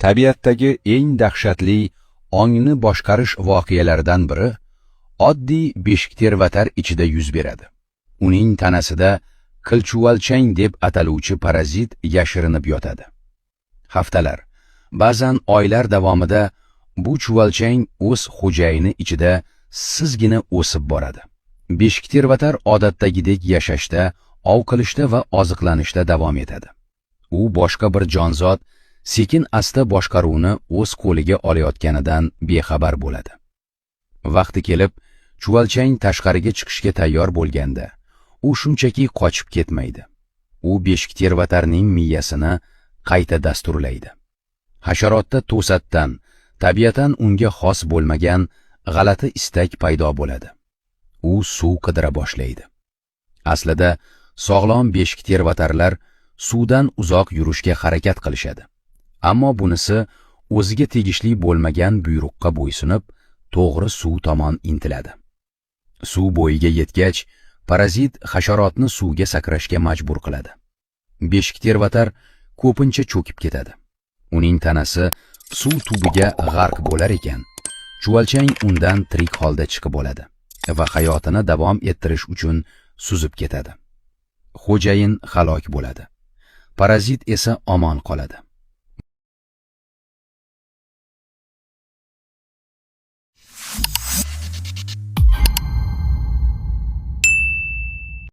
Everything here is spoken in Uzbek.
Tabiatdagi eng dahshatli ongni boshqarish voqealaridan biri oddiy beshiktervatar ichida yuz beradi. Uning tanasida qilchuvalchang deb ataluvchi parazit yashirinib yotadi. Haftalar, ba'zan oylar davomida bu chuvalchang o'z xo'jayini ichida sizgina o'sib boradi. Beshiktervatar odatdagidek yashashda, ov qilishda va oziqlanishda davom etadi. U boshqa bir jonzot sekin asta boshqaruvni o'z qo'liga olayotganidan bexabar bo'ladi. Vaqti kelib, chuvalchang tashqariga chiqishga tayyor bo'lganda, u shunchaki qochib ketmaydi. U beshiktervatarning miyasini qayta dasturlaydi. Hasharotda to'satdan, tabiatan unga xos bo'lmagan g'alati istak paydo bo'ladi. U suv qidira boshlaydi. Aslida, sog'lom beshiktervatarlar suvdan uzoq yurishga harakat qilishadi. Ammo bunisi o'ziga tegishli bo'lmagan buyruqqa bo'ysunib, to'g'ri suv tomon intiladi. Suv bo'yiga yetgach, parazit hasharotni suvga sakrashga majbur qiladi. Beshiktervatar ko'pincha cho'kib ketadi. Uning tanasi suv tubiga g'arq bo'lar ekan, chuvalchang undan tirik holda chiqib oladi va hayotini davom ettirish uchun suzib ketadi. Xo'jayin halok bo'ladi. Parazit esa omon qoladi.